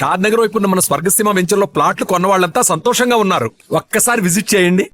షాద్ నగర్ వైపు ఉన్న మన స్వర్గసీమ వెంచర్లో ప్లాట్లు కొన్న వాళ్ళంతా సంతోషంగా ఉన్నారు. ఒక్కసారి విజిట్ చేయండి.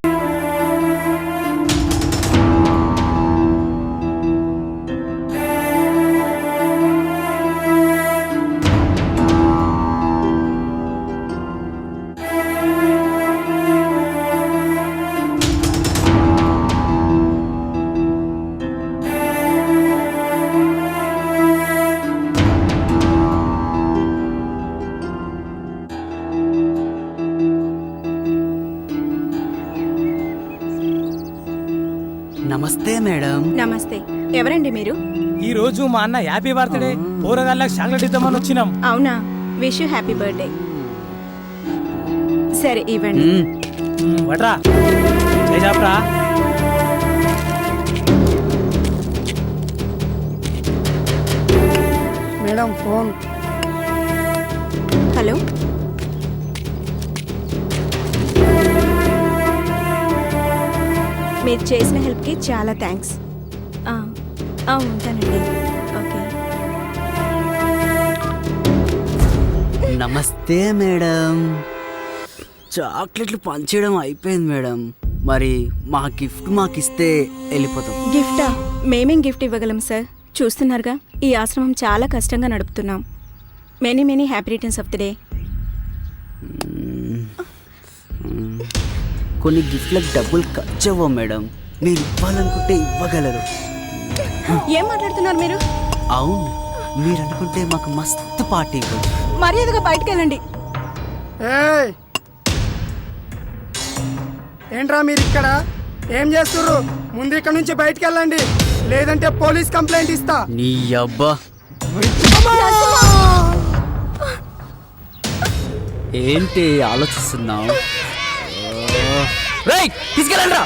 నమస్తే మేడం. నమస్తే. ఎవరండి మీరు? ఈ రోజు మా అన్న హ్యాపీ బర్త్డే పోరగాళ్ళకి చాక్లెట్ ఇద్దామని వచ్చినాం. అవునా, విష్ యూ హ్యాపీ బర్త్డే. సరే ఇవ్వండి. వట్రా చేసాప్రా. Madam phone. హలో, మీరు చేసిన హెల్ప్కి చాలా థ్యాంక్స్. ఉంటానండి. ఓకే. నమస్తే మేడం. చాక్లెట్లు పంచేయడం అయిపోయింది మేడం. మరి మా గిఫ్ట్ మాకిస్తే వెళ్ళిపోతాం. గిఫ్టా? మేమేం గిఫ్ట్ ఇవ్వగలం సార్? చూస్తున్నారుగా, ఈ ఆశ్రమం చాలా కష్టంగా నడుపుతున్నాం. Many many happy returns of the day. కొన్ని గిఫ్ట్లకు డబ్బులు ఖర్చు అవ్వవు మేడం. మీరు ఇవ్వాలనుకుంటే ఇవ్వగలరు. ఏం మాట్లాడుతున్నారు మీరు? అవును, మీరు అనుకుంటే మాకు మస్తు పార్టీ ఇవ్వండి. మర్యాదగా బయటకు వెళ్ళండి. ఏయ్, ఏంట్రా మీరు ఇక్కడ ఏం చేస్తుర్రు? ముందు ఇక్కడ నుంచి బయటికి వెళ్ళండి, లేదంటే పోలీస్ కంప్లైంట్ ఇస్తా. నీ అబ్బా, ఏంటి ఆలోచిస్తున్నావు? తీసుకెళ్ళండి.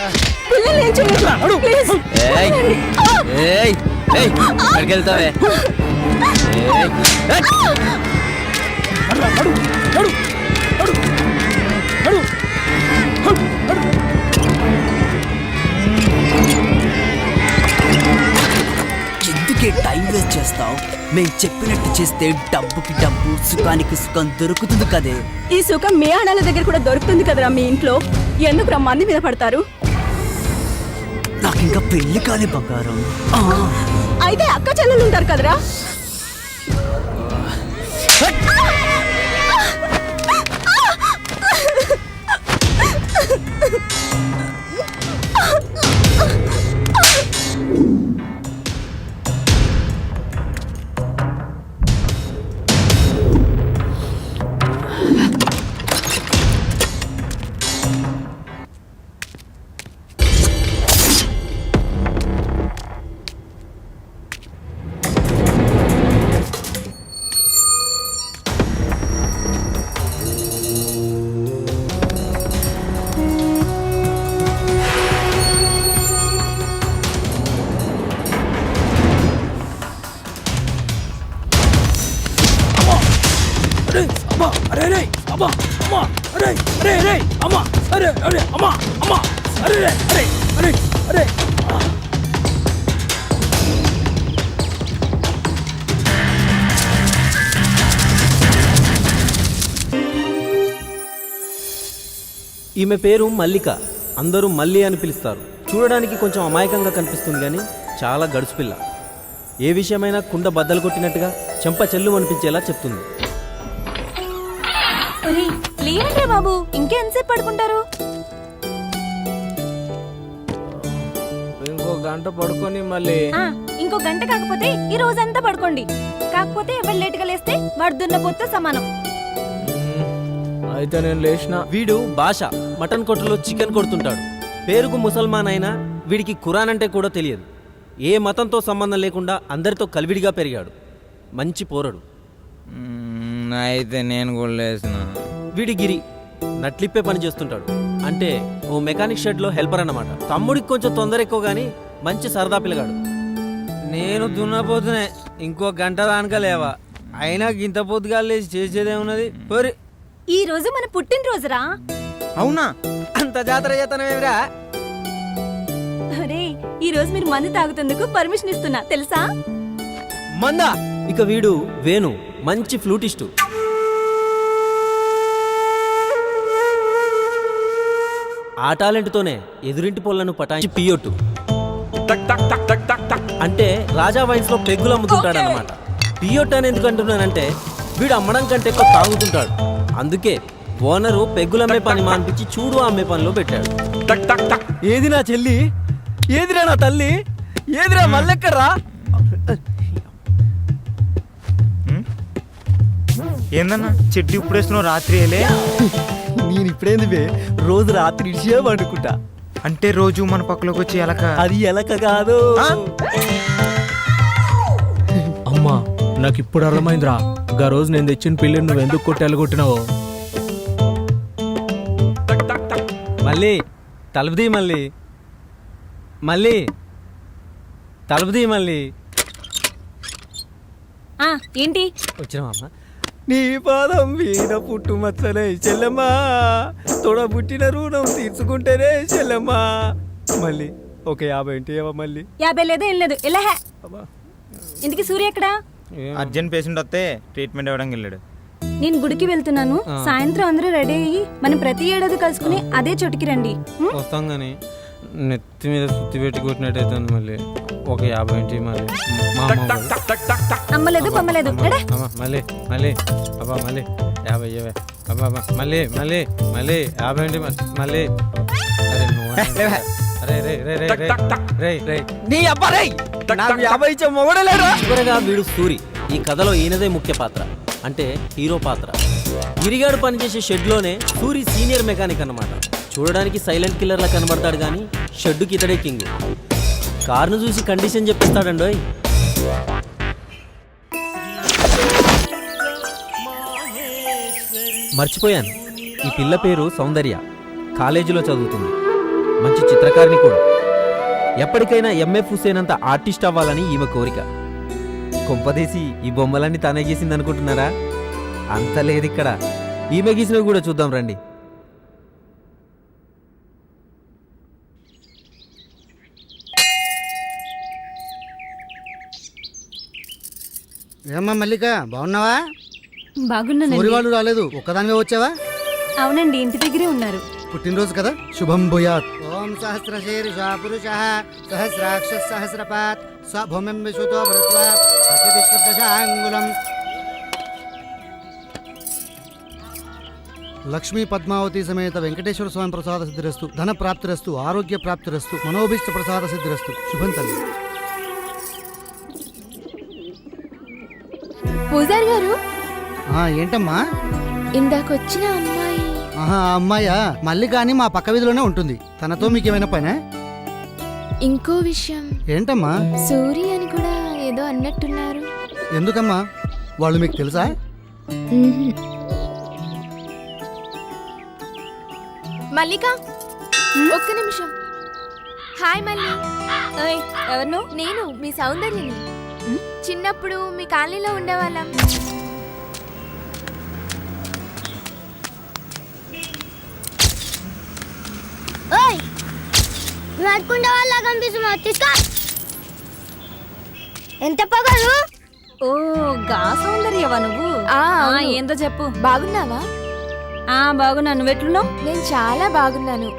వెళ్తావే. ఎందుకే టైం వేస్ట్ చేస్తావు? మేము చెప్పినట్టు చేస్తే డబ్బుకి డబ్బు, సుఖానికి సుఖం దొరుకుతుంది కదే. ఈ సుఖం మీ ఆడాల దగ్గర కూడా దొరుకుతుంది కదరా మీ ఇంట్లో. ఎందుకు మంది మీద పడతారు? నాకు ఇంకా పెళ్లి కాలే బంగారం. అయితే అక్క చెల్లెలు ఉంటారు కదరా. ఈమె పేరు మల్లిక. అందరూ మల్లి అని పిలుస్తారు. చూడడానికి కొంచెం అమాయకంగా కనిపిస్తుంది కానీ చాలా గడుసు పిల్ల. ఏ విషయమైనా కుండ బద్దలు కొట్టినట్టుగా చెంప చెల్లు అనిపించేలా చెప్తుంది. లేవండి బాబు, ఇంకెంతసేపు పడుకుంటారు? ఇంకో గంట పడుకొని మళ్ళీ ఇంకో గంట కాకపోతే ఈ రోజంతా పడుకోండి. కాకపోతే ఎవరు లేటుగా లేస్తే వాడు దున్నపోతే సమానం. అయితే నేను లేచిన. వీడు భాష మటన్ కొట్టులో చికెన్ కొడుతుంటాడు. పేరుకు ముసల్మాన్ అయినా వీడికి ఖురాన్ అంటే కూడా తెలియదు. ఏ మతంతో సంబంధం లేకుండా అందరితో కలివిడిగా పెరిగాడు. మంచి పోరడు. అయితే నేను కూడా లేసిన. వీడి గిరి నట్లిప్పే పని చేస్తుంటాడు. అంటే ఓ మెకానిక్ షెడ్లో హెల్పర్ అన్నమాట. తమ్ముడికి కొంచెం తొందర ఎక్కువ కానీ మంచి సరదా పిల్లగాడు. నేను దున్నపోతునే, ఇంకో గంట దానిక లేవా. అయినా గింత పొద్దుగా లేచి చేసేదేమున్నది? పోరి, ఈ రోజు మన పుట్టినరోజురా. అవునా? అంత జాతర చేతనమేమిరా? అరే, ఈ రోజు మీరు మందు తాగుతందుకు పర్మిషన్ ఇస్తున్నా తెలుసా? మందా? ఇక వీడు వేణు, మంచి ఫ్లూటిస్టు. ఆ టాలెంట్తోనే ఎదురింటి పొలను పటాయించి పియ్యొట్టు అంటే రాజా వైన్స్లో పెగ్గులు అమ్ముతుంటాడనమాట. పియ్యొట్టు అని ఎందుకు అంటున్నానంటే వీడు అమ్మడం కంటే ఎక్కువ తాగుతుంటాడు. అందుకే ఓనరు పెగ్గులమ్మే పని మానిపించి చూడు అమ్మే పనిలో పెట్టాడు. ఏది నా చెల్లి, ఏదిరా నా తల్లి, ఏదిరా మల్లెక్కర్రా? ఏందన్నా చెట్టు ఇప్పుడు వేస్తున్నావు రాత్రి వేలే? నేను ఇప్పుడేంది రోజు రాత్రి ఇడిచే పండుకుంటా. అంటే రోజు మన పక్కలోకి వచ్చి ఎలక? అది ఎలక కాదు. అమ్మా నాకు ఇప్పుడు అర్థమైందిరా, గా రోజు నేను తెచ్చిన పిల్లని నువ్వు ఎందుకు కొట్టి ఎలగొట్టినావో. మళ్ళీ తలుపుది, మళ్ళీ మళ్ళీ తలుపుది, మళ్ళీ ఏంటి వచ్చినావమ్మా. నీ పాదం మీద పుట్టు మచ్చలే చెల్లెమ్మా, తోడబుట్టిన రుణం తీర్చుకుంటేనే చెల్లెమ్మా. మళ్ళీ ఒక 50 ఏంటి మళ్ళీ 50 లేదు ఏం లేదు ఇలా. ఇందుకు సూర్య ఎక్కడా? అర్జెంట్ పేషెంట్ వస్తే ట్రీట్మెంట్ ఇవ్వడానికి వెళ్ళాడు. నేను గుడికి వెళ్తున్నాను, సాయంత్రం అందరూ రెడీ అయ్యి మనం ప్రతి ఏడాది కలుసుకుని అదే చోటికి రండి. వస్తాం కానీ నెత్తి మీద సుత్తి పెట్టి కొట్టినట్టయితే మళ్ళీ ఒక 50 ఏంటి మళ్ళీ. అమ్మలేదు బొమ్మలేదు. మళ్ళీ మళ్ళీ అబ్బా మళ్ళీ 50 అబ్బా మళ్ళీ మళ్ళీ మళ్ళీ 50 ఏంటి మళ్ళీ. అరే అరే రే రే రే రే రే నీ అబ్బా రేయ్, నాకు 50 ఇచ్చే మొగడలేరా? చివరగా వీడు సూరి. ఈ కథలో ఈయనదే ముఖ్య పాత్ర, అంటే హీరో పాత్ర. గిరిగాడు పనిచేసే షెడ్లోనే సూరి సీనియర్ మెకానిక్ అన్నమాట. చూడడానికి సైలెంట్ కిల్లర్లా కనబడతాడు కానీ షెడ్డుకి ఇతడే కింగ్. కార్ను చూసి కండిషన్ చెప్పిస్తాడండోయ్. మర్చిపోయాను, ఈ పిల్ల పేరు సౌందర్య. కాలేజీలో చదువుతుంది, మంచి చిత్రకారిణి కూడా. ఎప్పటికైనా ఎంఎఫ్ హుసేన్ అంత ఆర్టిస్ట్ అవ్వాలని ఈమె కోరిక. కొంపదీసి ఈ బొమ్మలన్నీ తనే గీసింది అనుకుంటున్నారా? అంత లేదు ఇక్కడ. ఈమె గీసినవి కూడా చూద్దాం రండి. ఏమ్మా మల్లిక, బాగున్నావా? బాగున్నానండి. ఊరి వాళ్ళు రాలేదు, ఒక్కదానివే వచ్చావా? అవునండి, ఇంటి దగ్గరే ఉన్నారు. పుట్టినరోజు కదా, శుభం భూయాత్. ఓం సహస్రశీర్ష పురుషః సహస్రాక్ష సహస్రపాత్ స్వభూమిం విశుతో భృత్వా ప్రతిష్ఠితశాంగులం. లక్ష్మీ పద్మావతి సమేత వెంకటేశ్వర స్వామి ప్రసాద సిద్ధిరస్తు, ధన ప్రాప్తిరస్తు, ఆరోగ్య ప్రాప్తిరస్తు, మనోభీష్ట ప్రసాద సిద్ధిరస్తు. శుభం తల్లి. పూజారి గారు, ఏంటమ్మా? ఇందాకొచ్చిన అమ్మాయి. ఆహా, ఆ అమ్మాయా? మల్లిక అని మా పక్క వీధిలోనే ఉంటుంది. తనతో మీకేమైనా పనే? ఇంకో విషయం. ఏంటమ్మా? సూరి అని కూడా ఏదో అన్నట్టున్నారు. ఎందుకమ్మా? వాళ్ళు మీకు తెలుసా? మల్లిక, ఒక్క నిమిషం. హాయ్ మల్లి. ఎవరు? నేను మీ సౌందర్యని. చిన్నప్పుడు మీ కాలనీలో ఉండేవాళ్ళం. నడుకుండే వాళ్ళ కనిపిస్తున్నా. తీసుకో. ఎంత పొగరు? ఓ, గా సౌందర్యవా నువ్వు? ఏందో చెప్పు. బాగున్నావా? బాగున్నా. నువ్వెట్లున్నావు? నేను చాలా బాగున్నాను.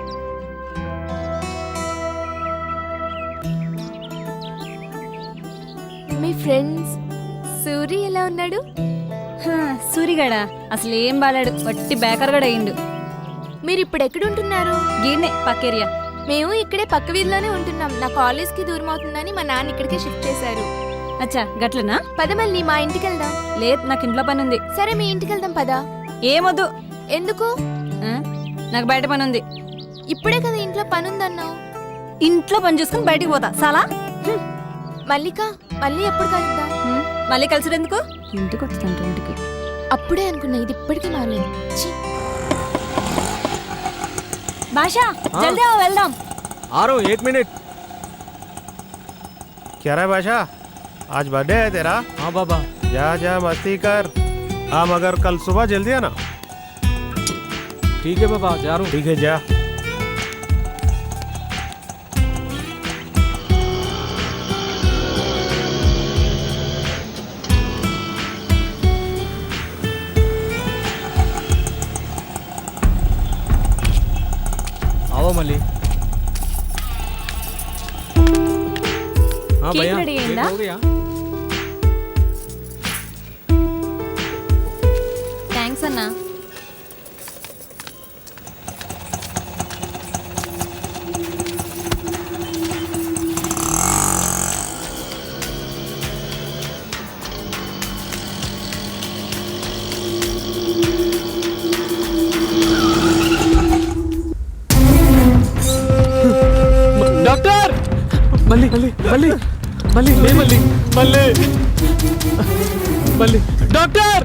మీ ఫ్రెండ్స్ సూరి ఎలా ఉన్నాడు? సూరిగాడా అసలు ఏం బాలాడు, వట్టి బేకర్గాడు అయ్యిండు. మీరు ఇప్పుడు ఎక్కడుంటున్నారు? గీడ్నే పక్కేరియా. మేము ఇక్కడే పక్క వీధిలోనే ఉంటున్నాం. నా కాలేజ్కి దూరం అవుతుందని మా నాన్న ఇక్కడికే షిఫ్ట్ చేశారు. అచ్చా, గట్లనా? పద మళ్ళీ మా ఇంటికి వెళ్దాం. లేదు, నాకు ఇంట్లో పని ఉంది. సరే, మీ ఇంటికి వెళ్దాం పదా. ఏమొద్దు. ఎందుకు? నాకు బయట పని ఉంది. ఇప్పుడే కదా ఇంట్లో పని ఉందన్నావు. ఇంట్లో పని చూసుకుని బయటికి పోతా చాలా. మల్లిక, మళ్ళీ ఎప్పుడు కలుద్దాం? మళ్ళీ కలిసి ఎందుకు? ఇంటికి వస్తాను. ఇంటికి అప్పుడే అనుకున్నా, ఇది ఇప్పటికీ మారలేదు. బాషా, జల్దీ వెళ్దాం. 1 मिनट. क्या रहा है बादशाह, आज बर्थडे है तेरा? हाँ बाबा. जा जा मस्ती कर. हाँ, मगर कल सुबह जल्दी आना. ठीक है बाबा, जा रहा हूँ. ठीक है, जा. आओ మళ్ళీ हाँ केक भैया ready केक अయిందా? हो गया థ్యాంక్స్ అన్నా. डॉक्टर मल्ली मल्ली मल्ली मल्ली ले मल्ली मल्ली मल्ली डॉक्टर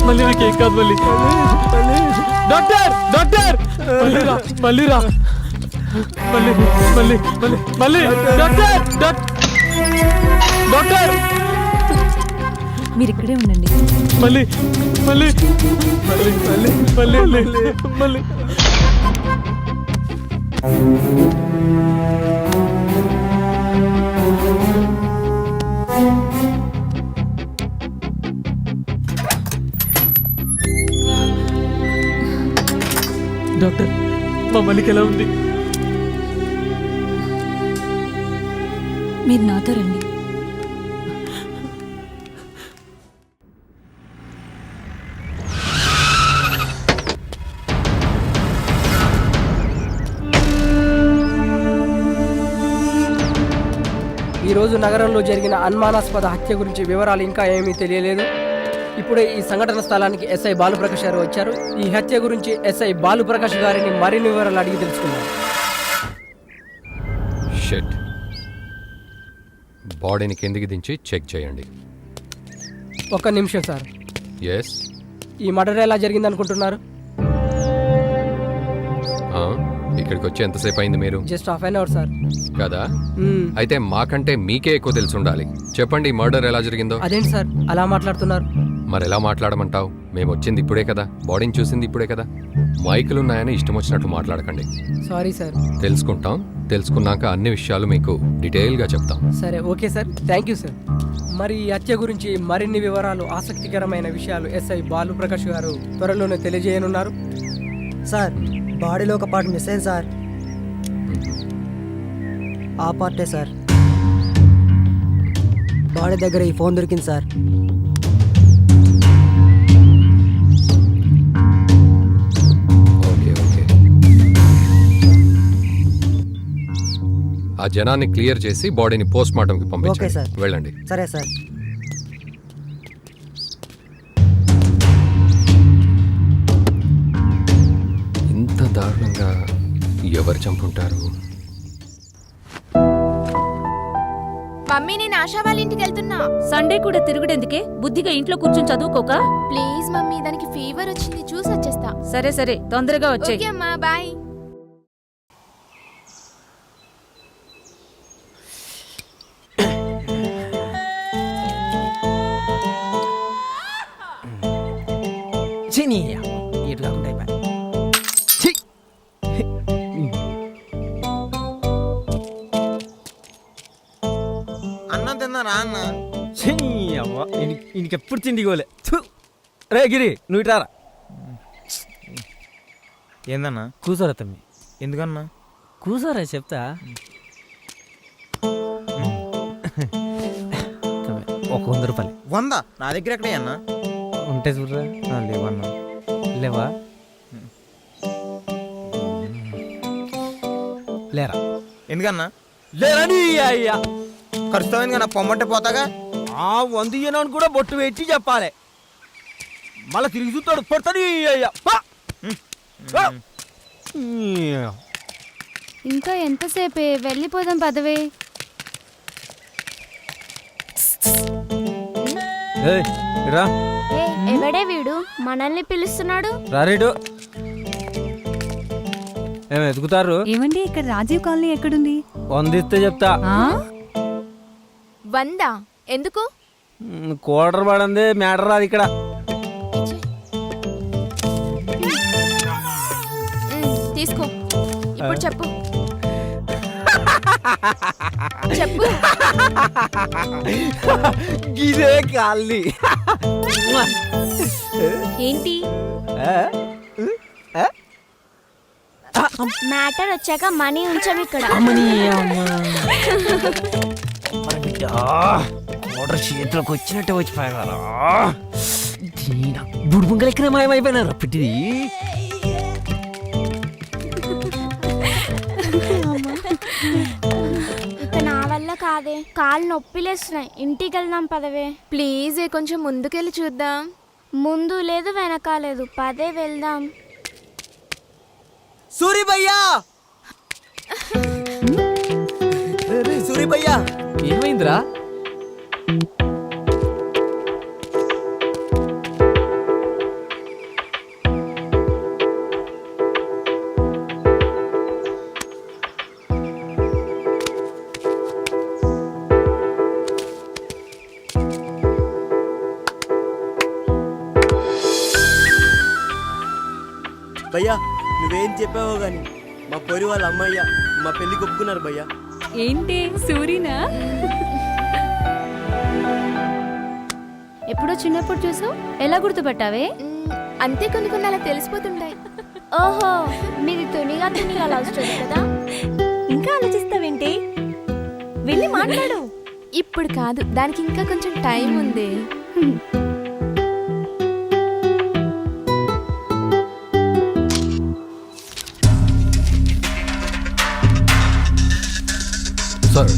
मल्ली ना केक काद मल्ली डॉक्टर डॉक्टर मल्ली रा मल्ली रा मल्ली मल्ली मल्ली मल्ली डॉक्टर डॉक्टर మీరు ఇక్కడే ఉండండి. मल्ली मल्ली मल्ली मल्ली मल्ली मल्ली డాక్టర్ మా మల్లికి ఎలా ఉంది? మీరు నాతో రండి. ఈరోజు నగరంలో జరిగిన అనుమానాస్పద హత్య గురించి వివరాలు ఇంకా ఏమీ తెలియలేదు. ఇప్పుడే ఈ సంఘటన స్థలానికి ఎస్ఐ బాలుప్రకాష్ గారు వచ్చారు. ఈ హత్య గురించి ఎస్ఐ బాలుప్రకాష్ గారిని మరిన్ని వివరాలు అడిగి తెలుసుకున్నారు. షిట్. బాడీని కిందికి దించి చెక్ చేయండి. ఒక్క నిమిషం సార్. ఎస్. ఈ మర్డర్ ఎలా జరిగింది అనుకుంటున్నారు? ఇక్కడికి వచ్చి ఎంతసేపు అయింది మీరు? Just half an hour sir. కదా, అయితే మాకంటే మీకే ఎక్కువ తెలిసి ఉండాలి. చెప్పండి, మర్డర్ ఎలా జరిగిందో. అదేంటి సార్ అలా మాట్లాడుతున్నారు? మరి ఎలా మాట్లాడమంటావు? మేము వచ్చింది ఇప్పుడే కదా, బాడీని చూసింది ఇప్పుడే కదా. మైకులు ఉన్నాయని ఇష్టం వచ్చినట్లు మాట్లాడకండి. Sorry sir. తెలుసుకుంటాం. తెలుసుకున్నాక అన్ని విషయాలు మీకు డీటెయిల్గా చెప్తాం. సరే, okay sir. Thank you sir. మరి ఈ హత్య గురించి మరిన్ని వివరాలు, ఆసక్తికరమైన విషయాలు ఎస్ఐ బాలుప్రకాష్ గారు త్వరలోనే తెలియజేయనున్నారు. సార్, బాడీలో ఒక పార్ట్ మిస్ అయింది సార్. ఆ పార్టే సార్. బాడీ దగ్గర ఈ ఫోన్ దొరికింది సార్. Okay okay. ఆ జనాన్ని క్లియర్ చేసి బాడీని పోస్ట్ మార్టంకి ఓకే పంపించండి. సార్. వెళ్ళండి. సరే సార్. ఇంత దారుణంగా ఎవరు చంపుంటారు? మమ్మీ నేను ఆశా వాళ్ళ ఇంటికి వెళ్తున్నా. సండే కూడా తిరుగుడెందుకే? బుద్ధిగా ఇంట్లో కూర్చొని చదువుకోక. ప్లీజ్ మమ్మీ, దానికి ఫీవర్ వచ్చింది, చూసి వచ్చేస్తా. సరే సరే, తొందరగా వచ్చేయ్. ఓకే అమ్మా, బాయ్. ఇటు కాకుండా అయిపోయి. అన్నం తిన్నారా అన్న? అవ్వ, ఇంకెప్పుడు తిండిగోలే. రే గిరి, నువ్వు ఇటారా. ఏందన్నా? కూసారా తమ్మి? ఎందుకన్నా? కూసారా చెప్తా. ఒక 100 రూపాయలు. 100? నా దగ్గర ఎక్కడే అన్నా? ఉంటే చూడరా. లేవన్నా. లేవా? లేరా? ఎందుకన్నా? లేరని అయ్యా. ఖర్చుతామని కన్నా పొమ్మంటే పోతాగా. 100 ఇయ్యనని కూడా బొట్టు పెట్టి చెప్పాలి. మళ్ళీ తిరిగి చూస్తాడు, పడతాడు అయ్యా. ఇంకా ఎంతసేపే, వెళ్ళిపోదాం పదవే. రా. ఎవడే వీడు మనల్ని పిలుస్తున్నాడు? రారేడు. ఏమి ఎదుగుతారు? ఏమండి, ఇక్కడ రాజీవ్ కాలనీ ఎక్కడుంది? 100 ఇస్తే చెప్తా. 100? ఎందుకు? కోటర్ పడింది, మ్యాటర్ రాదు ఇక్కడ. తీసుకో. ఇప్పుడు చెప్పు. చెప్పు. గిరే కాలనీ. ఏంటి? మ్యాటర్ వచ్చాక మనీ ఉంచాం ఇక్కడ. ఆర్డర్ చేతిలోకి వచ్చినట్టే వచ్చిపోయారా? బుడుబుంగలు ఎక్కడ మాయమైపోయినారా పిట్టిది? ఇక నా వల్ల కాదే, కాళ్ళు నొప్పిలేస్తున్నాయి. ఇంటికి వెళ్దాం పదవే. ప్లీజ్ కొంచెం ముందుకెళ్ళి చూద్దాం. ముందు లేదు వెనక లేదు, పదే వెళ్దాం. సూరి భయ్యా, సూరి భయ్యా, ఏమైందిరా? భయ్యా నువ్వేం చెప్పావో గాని మా పొరి వాళ్ళ అమ్మయ్య మా పెళ్లి ఒప్పుకున్నారు భయ్యా. ఏంటి సూరినా? ఎప్పుడో చిన్నప్పుడు చూసావు, ఎలా గుర్తుపట్టావే? అంతే, కొన్ని కొన్ని అలా తెలిసిపోతుంటాయి. ఓహో, మీది తునిగా లవ్ స్టోరీ కదా. ఇంకా ఆలోచిస్తావేంటి? వెళ్ళి మాట్లాడు. ఇప్పుడు కాదు, దానికి ఇంకా కొంచెం టైం ఉంది. సార్,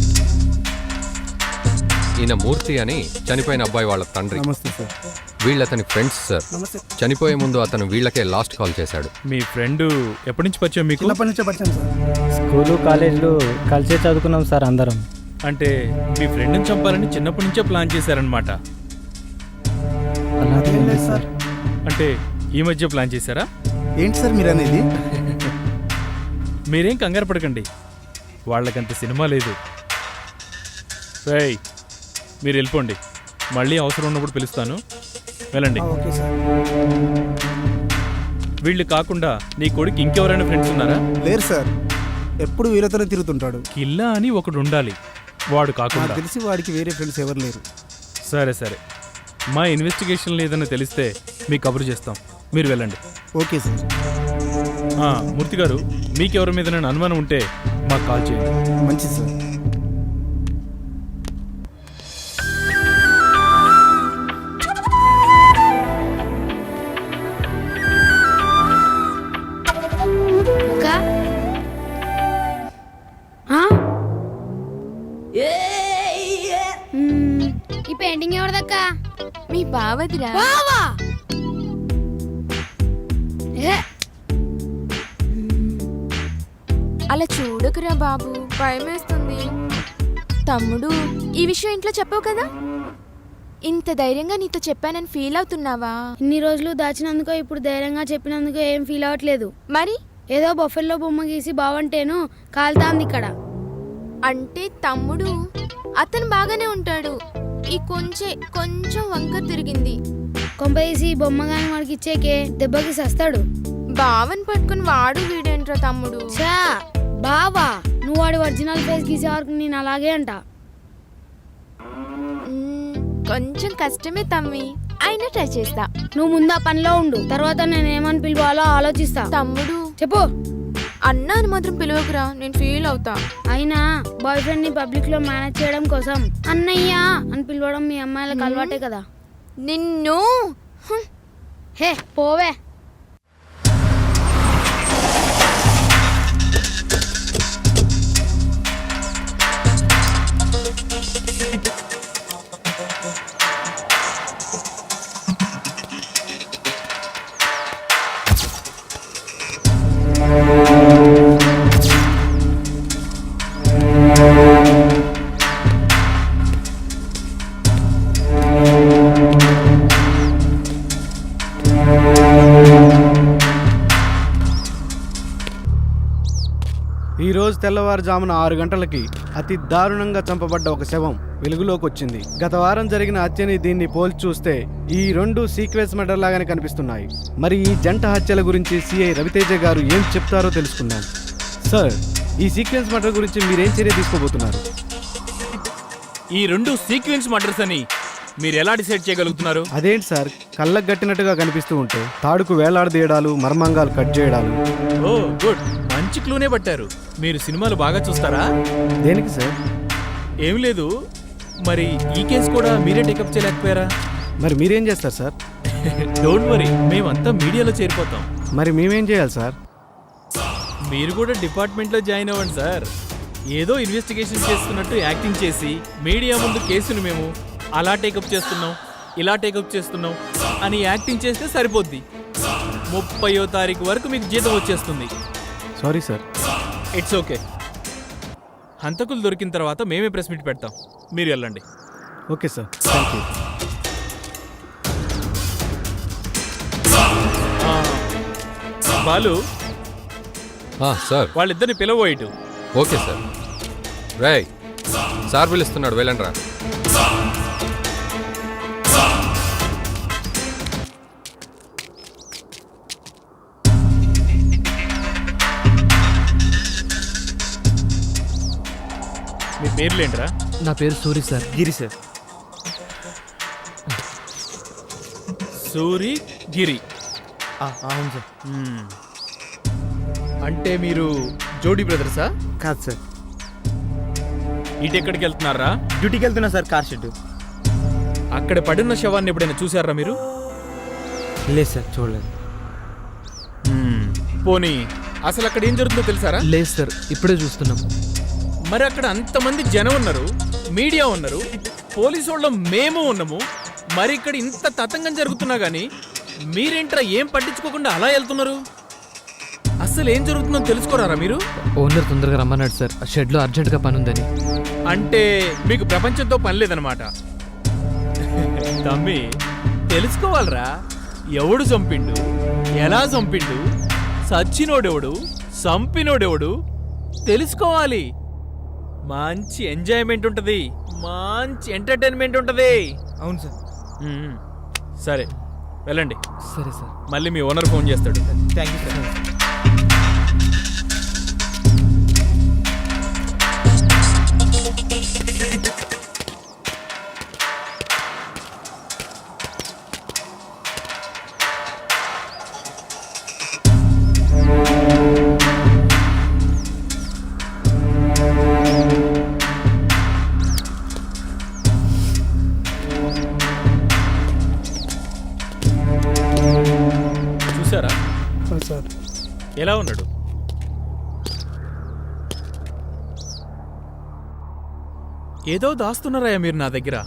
ఈయన మూర్తి అని చనిపోయిన అబ్బాయి వాళ్ళ తండ్రి. నమస్తే సార్. వీళ్ళతని friends sir. చనిపోయే ముందు అతను వీళ్ళకే లాస్ట్ కాల్ చేశాడు. మీ ఫ్రెండ్ ఎప్పటి నుంచి పరిచయం మీకు? చిన్నప్పటి నుంచే పరిచయం సార్. స్కూలు కాలేజీలో కలిసే చదువుకున్నాం సార్ అందరం. అంటే మీ ఫ్రెండ్ని చంపాలని చిన్నప్పటి నుంచే ప్లాన్ చేశారనమాట. అలా తెలియదు సార్. అంటే ఈ మధ్య ప్లాన్ చేశారా? ఏంటి సార్ మీరు అనేది? మీరేం కంగారు పడకండి, వాళ్ళకంత సినిమా లేదు. రేయ్, మీరు వెళ్ళిపోండి, మళ్ళీ అవసరం ఉన్నప్పుడు పిలుస్తాను, వెళ్ళండి. Okay sir. వీళ్ళు కాకుండా నీ కొడుకు ఇంకెవరైనా ఫ్రెండ్స్ ఉన్నారా? లేరు సార్, ఎప్పుడు వీళ్ళతోనే తిరుగుతుంటాడు. కిల్లా అని ఒకడు ఉండాలి, వాడు కాకుండా. నాకు తెలిసి వాడికి వేరే ఫ్రెండ్స్ ఎవరు లేరు. సరే సరే, మా ఇన్వెస్టిగేషన్లో ఏదైనా తెలిస్తే మీకు కబురు చేస్తాం, మీరు వెళ్ళండి. Okay sir. మూర్తి గారు, మీకెవరి మీద నేను అనుమానం ఉంటే మాకు కాల్ చేయండి. మంచిది సార్. ఈ పెయింటింగ్ ఎవరిదక్క? మీ బావదిరా. అలా చూడకురా బాబు, భయమేస్తుంది. తమ్ముడు, ఈ విషయం ఇంట్లో చెప్పావు కదా? ఇంత ధైర్యంగా నీతో చెప్పానని ఫీల్ అవుతున్నావా? ఇన్ని రోజులు దాచినందుకో ఇప్పుడు ధైర్యంగా చెప్పినందుకో ఏం ఫీల్ అవ్వట్లేదు. మరి ఏదో బొఫెల్లో బొమ్మ గీసి బావంటేను కాలుతాంది ఇక్కడ. అంటే తమ్ముడు అతను బాగానే ఉంటాడు, ఈ కొంచెం వంకర తిరిగింది. కొంపదీసి బొమ్మ గాని వాడికి ఇచ్చేకే దెబ్బకి సస్తాడు. బావని పట్టుకుని వాడు వీడేంట్రా తమ్ముడు? చా బావా, నువ్వు వాడి ఒరిజినల్ ఫేస్ గీసే వరకు నేను అలాగే అంట. కొంచెం కష్టమే తమ్మి, అయినా ట్రై చేస్తా. నువ్వు ముందు ఆ పనిలో ఉండు, తర్వాత నేను ఏమని పిలవాలో ఆలోచిస్తా. తమ్ముడు చెప్పు. అన్నా అని మాత్రం పిలవకురా, నేను ఫీల్ అవుతా. అయినా బాయ్ ఫ్రెండ్ ని పబ్లిక్ లో మేనేజ్ చేయడం కోసం అన్నయ్య అని పిలవడం మీ అమ్మాయిలకు అలవాటే కదా. నిన్ను హే పోవే. ఈరోజు తెల్లవారుజామున 6 గంటలకి అతి దారుణంగా చంపబడ్డ ఒక శవం వెలుగులోకి వచ్చింది. గత వారం జరిగిన హత్యని దీన్ని పోల్చి చూస్తే ఈ రెండు సీక్వెన్స్ మర్డర్ లాగానే కనిపిస్తున్నాయి. మరి ఈ జంట హత్యల గురించి సిఐ రవితేజ గారు ఏం చెప్తారో తెలుసుకుందాం. సార్, ఈ సీక్వెన్స్ మర్డర్ గురించి మీరేం చర్య తీసుకోబోతున్నారు? ఈ రెండు సీక్వెన్స్ మర్డర్స్ అని మీరు ఎలా డిసైడ్ చేయగలుగుతున్నారు? అదేంటి సార్, కళ్ళకు గట్టినట్టుగా కనిపిస్తూ ఉంటే తాడుకు వేలాడదీయడాలు, మర్మాంగాలు కట్ చేయడాలు. ఓ గుడ్, మంచి క్లూనే పట్టారు. మీరు సినిమాలు బాగా చూస్తారా? దేనికి సార్? ఏం లేదు, మరి ఈ కేసు కూడా మీరే టేకప్ చేయలేకపోయారా? మరి మీరేం చేస్తారు సార్? డోంట్ వరీ, మేమంతా మీడియాలో చేరిపోతాం. మరి మేమేం చేయాలి సార్? మీరు కూడా డిపార్ట్మెంట్లో జాయిన్ అవ్వండి సార్. ఏదో ఇన్వెస్టిగేషన్ చేస్తున్నట్టు యాక్టింగ్ చేసి మీడియా ముందు కేసును మేము అలా టేకప్ చేస్తున్నాం, ఇలా టేకప్ చేస్తున్నాం అని యాక్టింగ్ చేస్తే సరిపోద్ది. 30వ తారీఖు వరకు మీకు జీతం వచ్చేస్తుంది. Sorry sir. It's okay. హంతకులు దొరికిన తర్వాత మేమే ప్రెస్ మీట్ పెడతాం, మీరు వెళ్ళండి. Okay sir, thank you. Balu, sir వాళ్ళిద్దరిని పిలవోయిటు. Okay sir. రేయ్, సార్ పిలుస్తున్నాడు, వెళ్ళండి రా. మీ పేర్లేంట్రా? నా పేరు సూరి సార్. గిరి సార్. సూరి గిరి. అవును సార్. అంటే మీరు జోడీ బ్రదర్సా? కాదు సార్. ఇటు ఎక్కడికి వెళ్తున్నారా? డ్యూటీకి వెళ్తున్నా సార్, కార్ షెడ్. అక్కడ పడిన శవాన్ని ఎప్పుడైనా చూసారా మీరు? లేదు సార్, చూడలేదు. పోనీ అసలు అక్కడ ఏం జరుగుతుందో తెలుసారా? లేదు సార్, ఇప్పుడే చూస్తున్నాం. మరి అక్కడ అంతమంది జనం ఉన్నారు, మీడియా ఉన్నారు, పోలీసు వాళ్ళం మేము ఉన్నాము. మరి ఇక్కడ ఇంత తతంగం జరుగుతున్నా గానీ మీరేంట్రా ఏం పట్టించుకోకుండా అలా వెళ్తున్నారు? అసలు ఏం జరుగుతుందో తెలుసుకోరారా మీరు? ఓనర్ తొందరగా రమ్మన్నాడు సార్, ఆ షెడ్లో అర్జెంటుగా పని ఉందని. అంటే మీకు ప్రపంచంతో పని లేదనమాట. తమ్మి, తెలుసుకోవాలరా, ఎవడు చంపిండు, ఎలా చంపిండు, సచ్చినోడెవడు, చంపినోడెవడు తెలుసుకోవాలి. మంచి ఎంజాయ్మెంట్ ఉంటది, మంచి ఎంటర్టైన్మెంట్ ఉంటది. అవును సార్. సరే వెళ్ళండి. సరే సార్. మళ్ళీ మీ ఓనర్ ఫోన్ చేస్తాడు. Thank you sir. చూసారా సార్. ఎలా ఉన్నాడు? ఏదో దాస్తున్నారా మీరు నా దగ్గర.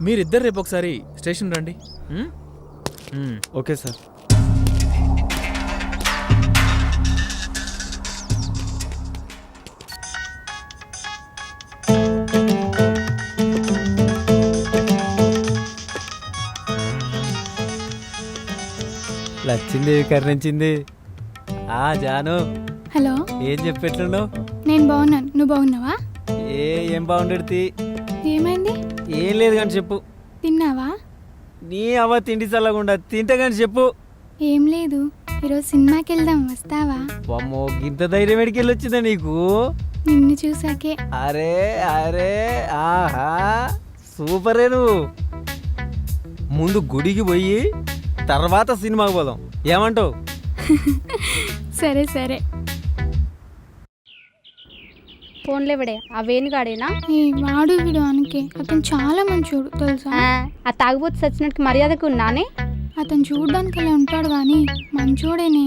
మీరిద్దరు రేపు ఒకసారి స్టేషన్ రండి. Okay sir. లచ్చింది, కర్ణించింది. జాను, హలో, ఏం చెప్పెట్లున్నావు? నేను బాగున్నాను, నువ్వు బాగున్నావా? ఏం బాగుండేది? ఏమైంది? ఏం లేదు కానీ చెప్పు. తిన్నావా? నీ అవ్వ తిండి చల్లకుండా తింటే కానీ చెప్పు. ఏం లేదు, ఈరోజు సినిమాకి వెళ్దాం, వస్తావా? అమ్మో, గింత ధైర్యం ఎడికెళ్ళి వచ్చిందా నీకు? నిన్ను చూసాకే. అరే అరే, ఆహా, సూపరే. నువ్వు ముందు గుడికి పోయి తర్వాత సినిమాకి పోదాం, ఏమంటావు? సరే సరే. ఫోన్లేవడే ఆ వేణుగాడేనా? వాడు వీడు అనకే, అతను చాలా మంచోడు తెలుసా. ఆ తాగుబోతు సచ్చినట్టు మర్యాదకు ఉన్నానే. అతను చూడడానికి అలా ఉంటాడు కానీ మంచోడేనే.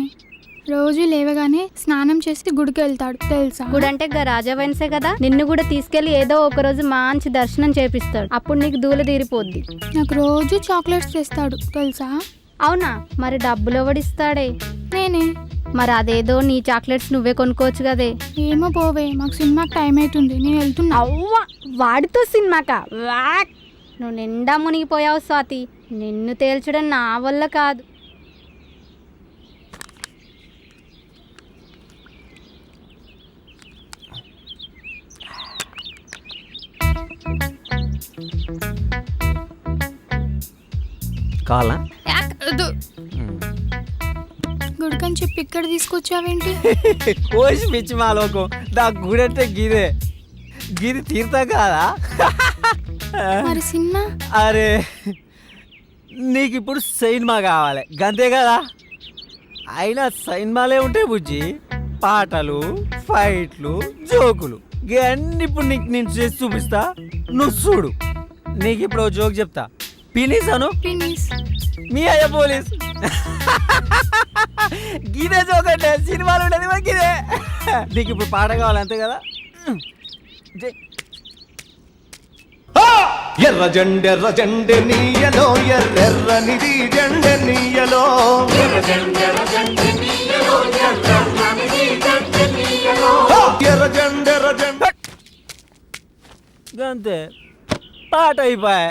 రోజు లేవగానే స్నానం చేసి గుడికి వెళ్తాడు తెలుసా. గుడి అంటే రాజా వైన్సే కదా, నిన్ను కూడా తీసుకెళ్లి ఏదో ఒక రోజు మంచి దర్శనం చేపిస్తాడు, అప్పుడు నీకు దూల తీరిపోద్ది. నాకు రోజు చాక్లెట్స్ తెస్తాడు తెలుసా. అవునా? మరి డబ్బులు ఎవడిస్తాడే? నేనే. మరి అదేదో నీ చాక్లెట్స్ నువ్వే కొనుక్కోవచ్చు కదే. ఏమో పోవే, మాకు సినిమాకి టైం అవుతుంది, నేను వెళ్తున్నా. అవ్వా, వాడితో సినిమాకా? వాక్, నువ్వు నిండా మునిగిపోయావు స్వాతి, నిన్ను తేల్చడం నా వల్ల కాదు. కావాలా? గుడికని చెప్పి ఇక్కడ తీసుకొచ్చావేంటి? కోసి పిచ్చి మాలోకం, నా గుడి అంటే గిదే, గిది తీరుతా కాదా? మరి సినిమా? అరే, నీకు ఇప్పుడు సినిమా కావాలి గంతే కదా. అయినా సినిమాలే ఉంటాయి బుజ్జి, పాటలు, ఫైట్లు, జోకులు ఇవన్నీ ఇప్పుడు నీకు నేను చేసి చూపిస్తా, నువ్వు చూడు. నీకు ఇప్పుడు ఓ జోక్ చెప్తా. పినీస్ అను. మీ అయ్య పోలీస్. గిదే జోక్ అంటే సినిమాలు ఉండేది మాకు ఇదే. నీకు ఇప్పుడు పాట కావాలి అంతే కదా. ఎర్ర జెండె నీయలో ఎర్రెర్రనిది జెండె నీయలో ఎర్ర జెండె అంతే, పాట అయిపోయా.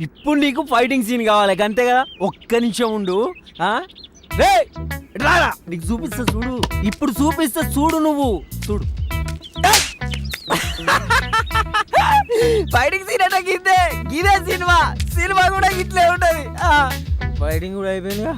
ఇప్పుడు నీకు ఫైటింగ్ సీన్ కావాలి అంతే కదా. ఒక్క నిమిషం ఉండు. రారా నీకు చూపిస్తా చూడు. ఇప్పుడు చూపిస్తా చూడు, నువ్వు చూడు. ఫైటింగ్ సీన్ అంటే గిద్దే, గిదే సినిమా. సినిమా కూడా ఇట్లే ఉంటది. ఫైటింగ్ కూడా అయిపోయిందిగా.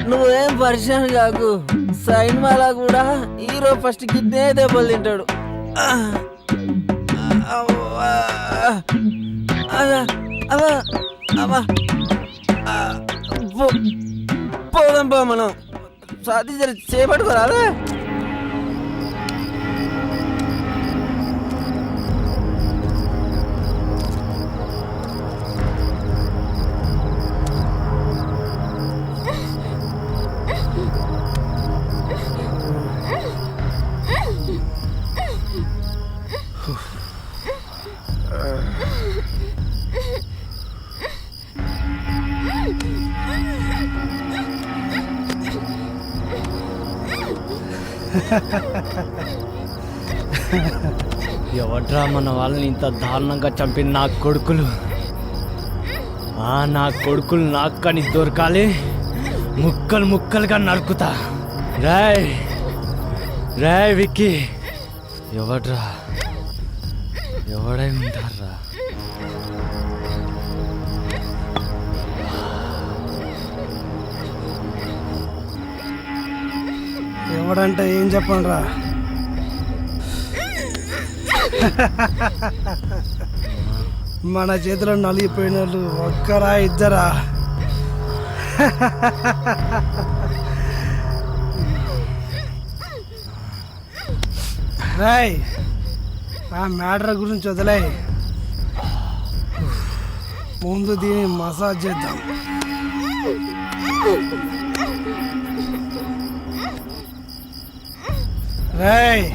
నువ్వేం పరిశాన్ కాకు. సినిమాలా కూడా హీరో ఫస్ట్ గిద్దే దెబ్బలు తింటాడు. పోదాం పో మనం. సాధి జర చేపట్టుకోరాదా. ఎవడ్రా మన వాళ్ళని ఇంత దారుణంగా చంపిన నా కొడుకులు? నా కొడుకులు నాకు కానీ దొరకాలి, ముక్కలు ముక్కలుగా నరుకుతా. రాయ్ రాయ్ విక్కీ, ఎవడ్రా? ఎవడై ఉంటారా? ఎవడంటే ఏం చెప్పండి రా. మన చేతిలో నలిగిపోయిన వాళ్ళు ఒక్కరా ఇద్దరా? రాయ్, ఆ మ్యాటర్ గురించి వదిలే, ముందు దీన్ని మసాజ్ చేద్దాం. రాయ్,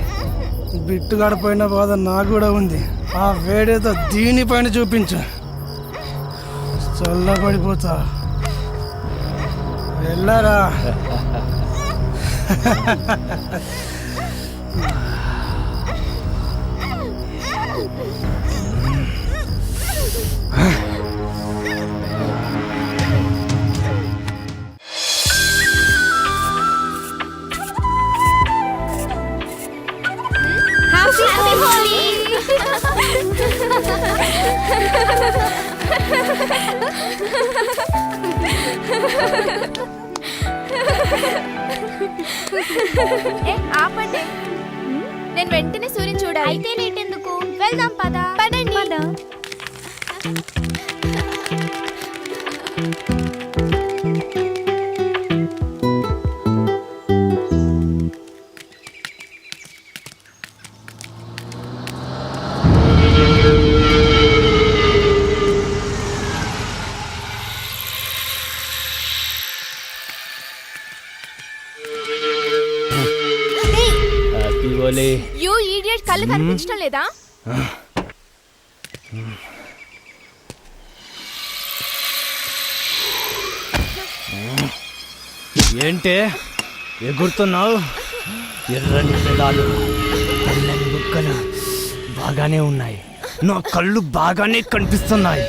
బిట్టు గడిపోయిన బాధ నాకు కూడా ఉంది. ఆ వేడేదో దీనిపైన చూపించు, చల్లబడిపోతా. వెళ్ళరా. ఆపండి, నేను వెంటనే సూర్యుని చూడాలి. అయితే లేట్ ఎందుకు, వెళ్దాం పద. పదండి. యూ ఈడియట్, కళ్ళు కనిపించడం లేదా? ఏంటే ఎగురుతున్నావు? ఎర్రని పెదాలు, తెల్లని బుక్కలు బాగానే ఉన్నాయి, నా కళ్ళు బాగానే కనిపిస్తున్నాయి.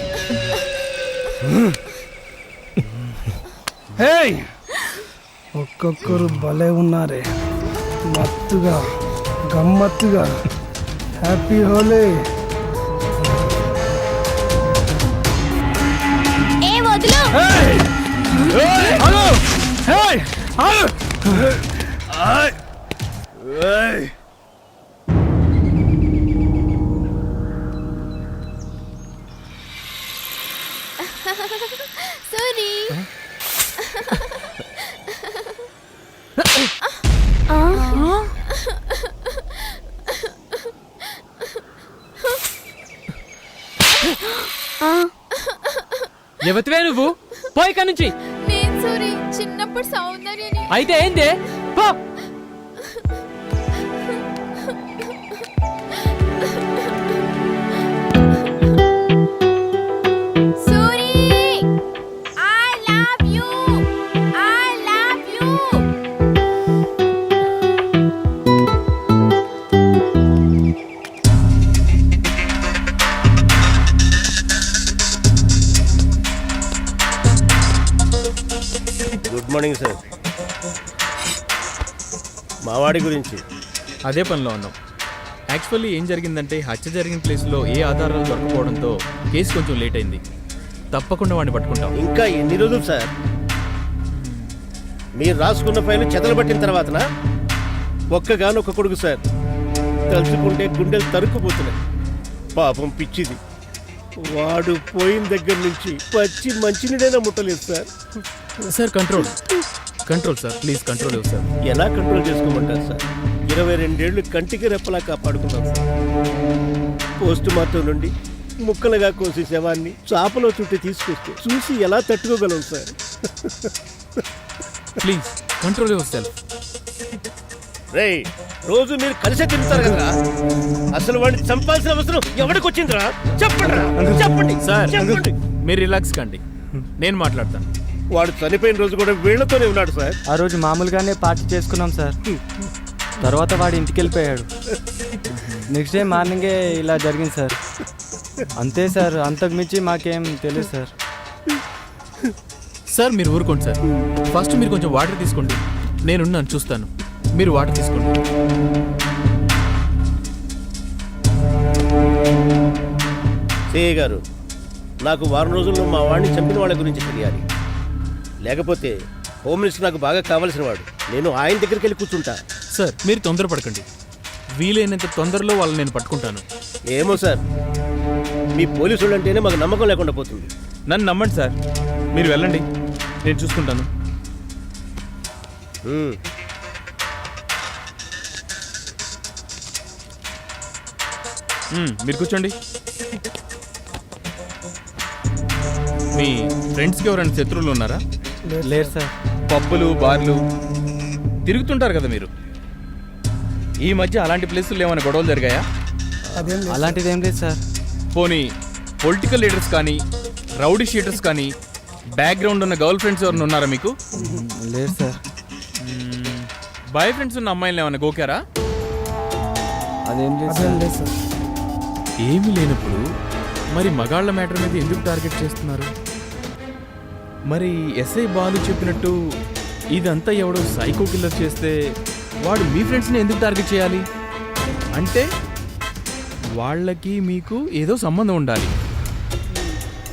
ఒక్కొక్కరు భలే ఉన్నారే, మత్తుగా గమ్మత్తుగా. హ్యాపీ హోలీ. ఏ వదులు. సూరి ఎవతివే నువ్వు పోయి ఇక్కడి నుంచి. నేను సూరి చిన్నప్పుడు సౌందర్యని. అయితే ఏంది పో. Suri I love you I love you. Good morning sir. మావాడి గురించి అదే పనిలో ఉన్నాం. యాక్చువల్లీ ఏం జరిగిందంటే హత్య జరిగిన ప్లేస్లో ఏ ఆధారాలు దొరకపోవడంతో కేసు కొంచెం లేట్ అయింది. తప్పకుండా వాడిని పట్టుకుంటాం. ఇంకా ఎన్ని రోజులు సార్? మీరు రాసుకున్న ఫైల్ చెదలు పట్టిన తర్వాతనా? ఒక్కగానొక్క కొడుకు సార్, తలుచుకుంటే గుండెలు తరుక్కుపోతున్నాయి. పాపం పిచ్చిది, వాడు పోయిన దగ్గర నుంచి పచ్చి మంచినీడైనా ముట్టలేదు sir. Sir control control sir, please control ఇవ్వు సార్. ఎలా కంట్రోల్ చేసుకోమంటారు సార్? 22 ఏళ్ళు కంటికి రెప్పలా కాపాడుకున్నాం సార్. పోస్ట్ మార్టం నుండి ముక్కలుగా కోసి శవాన్ని చాపలో చుట్టి తీసుకొస్తే చూసి ఎలా తట్టుకోగలం sir? Please control yourself. రే, రోజు మీరు కలిసే తింటారు కదా, అసలు వాడిని చంపాల్సిన అవసరం ఎవరికి వచ్చిందిరా? చెప్పండి చెప్పండి సార్, చెప్పండి. మీరు రిలాక్స్ కండి, నేను మాట్లాడతాను. వాడు చనిపోయిన రోజు కూడా వీళ్లతోనే ఉన్నాడు సార్. ఆ రోజు మామూలుగానే పార్టీ చేసుకున్నాం సార్. తర్వాత వాడు ఇంటికి వెళ్ళిపోయాడు. నెక్స్ట్ డే మార్నింగే ఇలా జరిగింది సార్. అంతే సార్, అంతకు మించి మాకేం తెలియదు సార్. సార్ మీరు ఊరుకోండి సార్. ఫస్ట్ మీరు కొంచెం వాటర్ తీసుకోండి, నేనున్నాను చూస్తాను. మీరు వాటర్ తీసుకోండి. సిఐ గారు, నాకు వారం రోజుల్లో మా వాడిని చంపిన వాళ్ళ గురించి తెలియాలి. లేకపోతే హోమ్ మినిస్టర్ నాకు బాగా కావాల్సిన వాడు. నేను ఆయన దగ్గరికి వెళ్ళి కూర్చుంటా. సార్ మీరు తొందరపడకండి, వీలైనంత తొందరలో వాళ్ళని నేను పట్టుకుంటాను. ఏమో సార్, మీ పోలీసులు అంటేనే మాకు నమ్మకం లేకుండా పోతుంది. నన్ను నమ్మండి సార్, మీరు వెళ్ళండి, నేను చూసుకుంటాను. మీరు కూర్చోండి. మీ ఫ్రెండ్స్కి ఎవరైనా శత్రువులు ఉన్నారా? లేరు సార్. పబ్బులు బార్లు తిరుగుతుంటారు కదా మీరు. ఈ మధ్య అలాంటి ప్లేసుల్లో ఏమైనా గొడవలు జరిగాయా? అలాంటిది ఏం లేదు సార్. పోనీ పొలిటికల్ లీడర్స్ కానీ రౌడీ షీటర్స్ కానీ బ్యాక్గ్రౌండ్ ఉన్న గర్ల్ ఫ్రెండ్స్ ఎవరైనా ఉన్నారా మీకు? లేదు సార్. బాయ్ ఫ్రెండ్స్ ఉన్న అమ్మాయిలు ఏమైనా గోకారా? అదేం లేదు సార్. ఏమీ లేనప్పుడు మరి మగాళ్ళ మ్యాటర్ మీద ఎందుకు టార్గెట్ చేస్తున్నారు? మరి ఎస్ఐ బాలు చెప్పినట్టు ఇదంతా ఎవడో సైకో కిల్లర్ చేస్తే వాడు మీ ఫ్రెండ్స్ని ఎందుకు టార్గెట్ చేయాలి? అంటే వాళ్ళకి మీకు ఏదో సంబంధం ఉండాలి.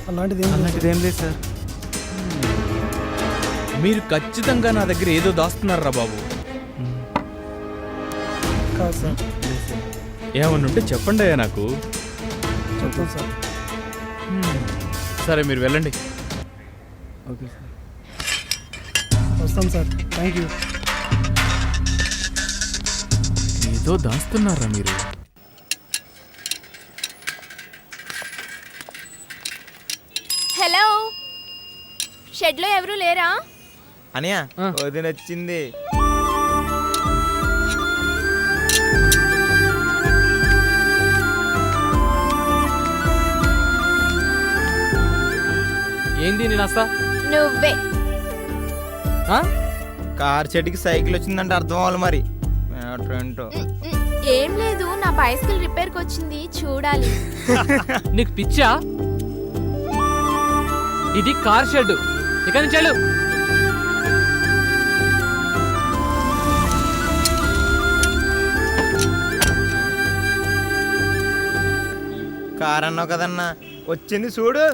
అలాంటిది ఏం లేదు సార్. మీరు ఖచ్చితంగా నా దగ్గర ఏదో దాస్తున్నారా బాబు? ఏమన్నా ఉంటే చెప్పండి అయ్యా నాకు. చెప్తాను సార్. సరే మీరు వెళ్ళండి. ఓకే సార్, వస్తాం సార్. Thank you. ఏదో దాస్తున్నారా మీరు? హలో, షెడ్లో ఎవరు లేరా? అనియా వదిన వచ్చింది. ఏంది నేను వస్తా? నువ్వే. కార్ చెట్టుకి సైకిల్ వచ్చిందంటే అర్థం అవ్వాలి మరి. ఏంటో ఏం లేదు, నా బైసికల్ రిపేర్కి వచ్చింది, చూడాలి. నీకు పిచ్చా? ఇది కార్ షెడ్, ఇక్కడి నుంచి వెళ్ళు. కార్ అన్నావు కదన్నా, వచ్చింది చూడు.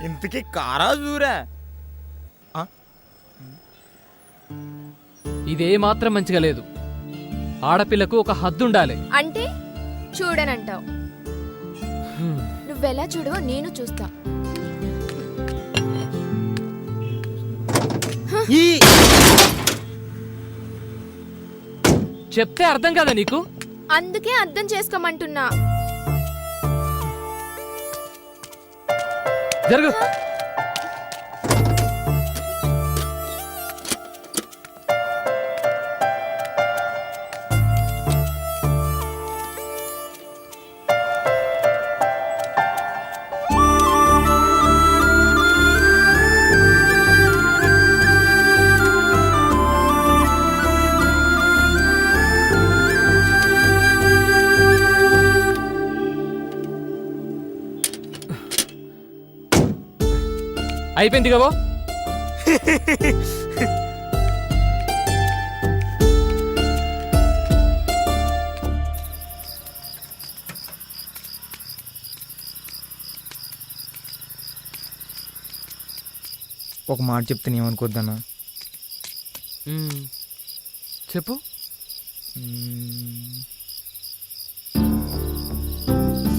ఇంతకీ కారా దూరా? ఇదే మాత్రం మంచిగా లేదు. ఆడపిల్లకు ఒక హద్దు ఉండాలి. అంటే చూడనంటావు. నువ్వెలా చూడవో నేను చూస్తా. చెప్తే అర్థం కదా నీకు? అందుకే అర్థం చేసుకోమంటున్నా. జరుగు. అయిపోయింది కాబో. ఒక మాట చెప్తే ఏమనుకోద్దన్నా? చెప్పు.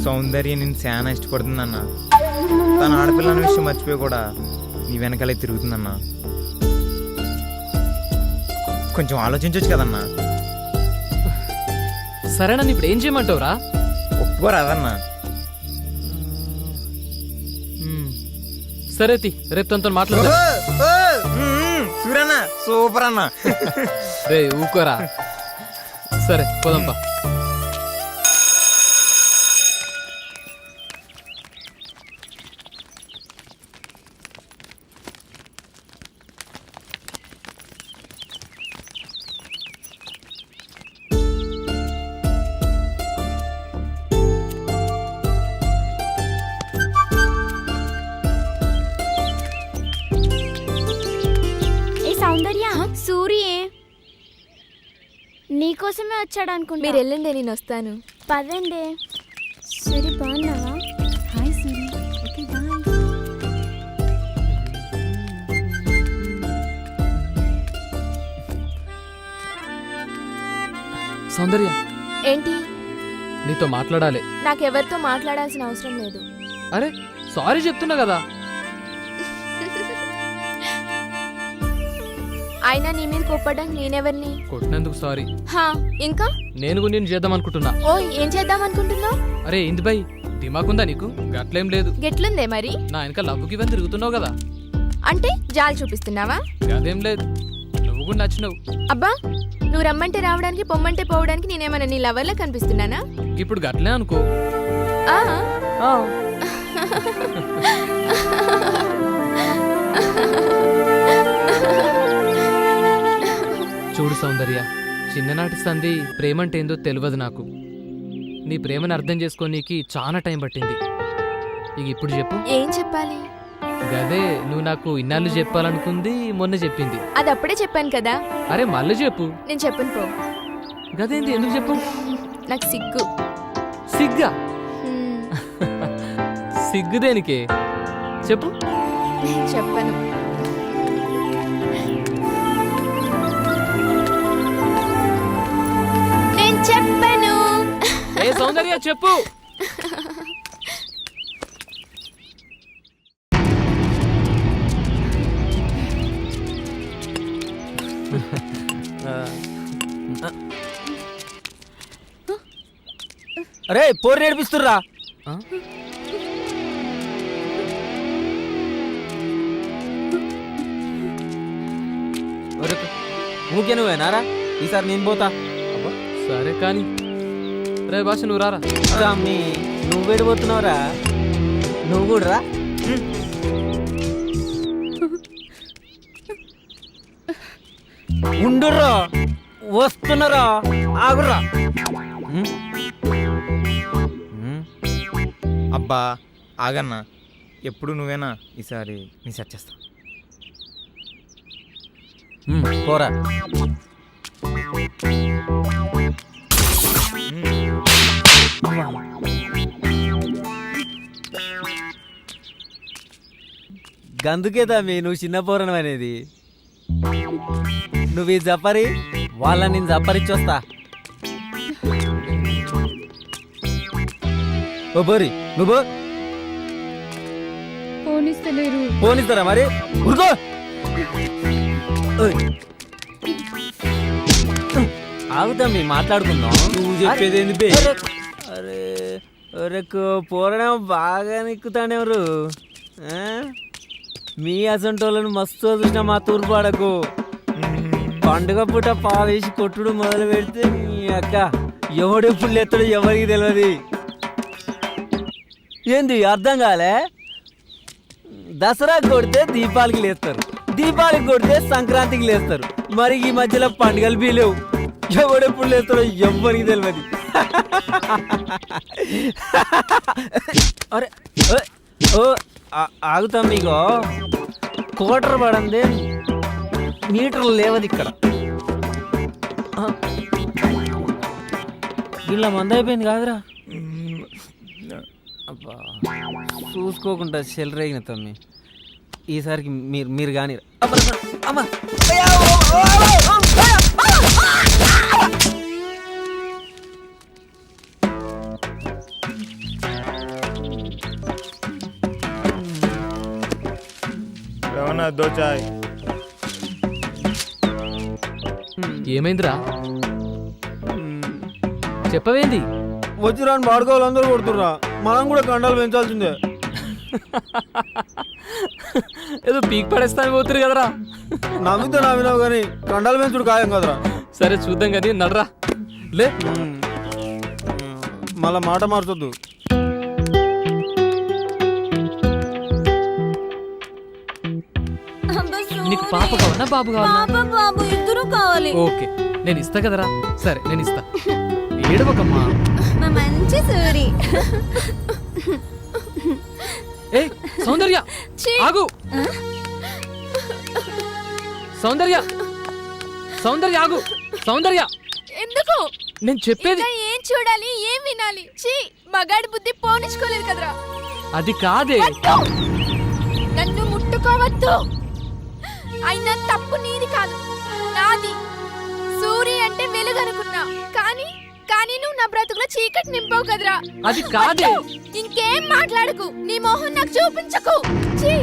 సౌందర్య నేను చాలా ఇష్టపడుతుందన్నా. తన ఆడపిల్లల విషయం మర్చిపోయి కూడా నీ వెనకాలే తిరుగుతుందన్నా. కొంచెం ఆలోచించవచ్చు కదన్నా. సరేనా, ఇప్పుడు ఏం చేయమంటావురా? ఒప్పుకోరాదన్నా. సరే రేపు తనతో మాట్లాడు. సూరన్నా సూపర్ అన్నా. రే ఊకోరా. సరే పోదంపా. సౌందర్య, సూర్యే నీకోసమే వచ్చాడు అనుకుంటా. మీరు వెళ్ళండి, నేను వస్తాను. పదండి. సూరి బాగున్నావా? Hi Suri. Okay bye. Soundarya, ఏంటి? నీతో మాట్లాడాలి. నాకెవరితో మాట్లాడాల్సిన అవసరం లేదు. అరే సారీ చెప్తున్నా కదా. అయినా నీ మీద కోప్పడానికి నేనెవరిని? కొట్టినందుకు సారీ. ఇంకా నేను నేను చేద్దాం అనుకుంటున్నా. ఓ, ఏం చేద్దాం అనుకుంటున్నావు? అరే ఇంది బై, దిమాకుందా నీకు? గట్లేం లేదు. గెట్లుందే మరి? నా వెనక లవ్వుకి ఇవన్నీ తిరుగుతున్నావు కదా. అంటే జాలి చూపిస్తున్నావా? అదేం లేదు, నువ్వు కూడా నచ్చినావు. అబ్బా, నువ్వు రమ్మంటే రావడానికి పొమ్మంటే పోవడానికి నేనేమన్నా నీ లవర్లా కనిపిస్తున్నానా? ఇప్పుడు గట్లే అనుకో. చూడు సౌందర్య, చిన్ననాటి సంధి ప్రేమంటే ఏందో తెలియదు నాకు. నీ ప్రేమను అర్థం చేసుకోనీకి చాలా టైం పట్టింది. ఇక ఇప్పుడు చెప్పు. ఏం చెప్పాలి? గదే నువ్వు నాకు ఇన్నాళ్ళు చెప్పాలనుకుంది, మొన్న చెప్పింది. అది అప్పుడే చెప్పాను కదా. అరే మళ్ళీ చెప్పు. నేను చెప్పను పో. గదేంది, ఎందుకు చెప్పు? నాకు సిగ్గు. సిగ్గా? సిగ్గు దేనికే చెప్పు. చెప్పను. నేను చెప్పను. ఏ సౌందర్య చెప్పు. అరే పోరు నేర్పిస్తుర్రా. ఊకే నువ్వేనారా? ఈసారి నేను పోతా. సరే కానీ రే భాష నువ్వు రారా. అమ్మి నువ్వేడిపోతున్నావురా? నువ్వు కూడా రా. ఉండుర్రా, వస్తున్నారా? ఆగుర్రా. అబ్బా ఆగన్నా, ఎప్పుడు నువ్వేనా? ఈసారి నీ సెట్ చేస్తా. పోరా. గందుకే తమ్మి నువ్వు చిన్న పోరణం అనేది. నువ్వు ఈ జపరి వాళ్ళని నేను జపరిచ్చొస్తా. ఓ బోరి నువ్వు పోనిస్తలేరు. పోనిస్తారా మరి ఉరుకో. ఆగుతాం మాట్లాడుకుందాం. నువ్వు చెప్పేది ఏంది బే? అరే అరే పోరణం బాగా నిక్కుతానెవరు మీ అసంటోళ్ళను మస్తు చూసిన మా తూర్పాడకు. పండుగ పూట పావేసి కొట్టుడు మొదలు పెడితే మీ అక్క ఎవడెప్పుడు లేస్తాడో ఎవరికి తెలియదు. ఏంది అర్థం కాలే? దసరాకి కొడితే దీపాలకి లేస్తారు, దీపాలకి కొడితే సంక్రాంతికి లేస్తారు. మరి ఈ మధ్యలో పండుగలు బీలేవు, ఎవడెప్పుడు లేస్తాడో ఎవరికి తెలియదు. అరే ఓ ఆగుతాం మీకు కోటర్ పడందే మీటర్లు లేవది ఇక్కడ. ఇలా మంద అయిపోయింది కాదురా. అబ్బా చూసుకోకుండా చెల్లరేగిన తమ్మి. ఈసారికి మీరు కానీ అమ్మా ఏమైందిరా? చెప్పవేంది? వచ్చి రాని వాడుకోవాలి అందరూ కొడుతుర్రా. మనం కూడా కండాలు పెంచాల్సిందే. ఏదో పీక్ పడేస్తాను పోతురు కదరా. నమ్మితే నమ్మినావు కానీ కండాలు పెంచుడు ఖాయం కదరా. సరే చూద్దాం కానీ నడరా లే. మళ్ళా మాట మార్చొద్దు. నీకు పాప కావాలా బాబు కావాలా? బాబు ఇద్దరు కావాలి. ఓకే నేను ఇస్తా కదరా. సరే నేను ఇస్తా, ఏడవకమ్మా. మా మంచి సూరి. ఏ సౌందర్య ఆగు. సౌందర్య సౌందర్య ఆగు. సౌందర్య ఎందుకు? నేను చెప్పేది ఇంకా ఏం చూడాలి, ఏం వినాలి? ఛీ, మగాడి బుద్ధి పోనిచ్చుకోలేదు కదరా. అది కాదే. నన్ను ముట్టుకోవద్దు. అయినా తప్పు నీది కాదు, నాది. సూరి అంటే వెలుగనుకున్నా, కానీ నువ్వు నా బ్రతుకులో చీకటి నింపావు కదరా. అది కాదే. ఇంకేం మాట్లాడకు, నీ మొహం నాకు చూపించకు. ఛీ.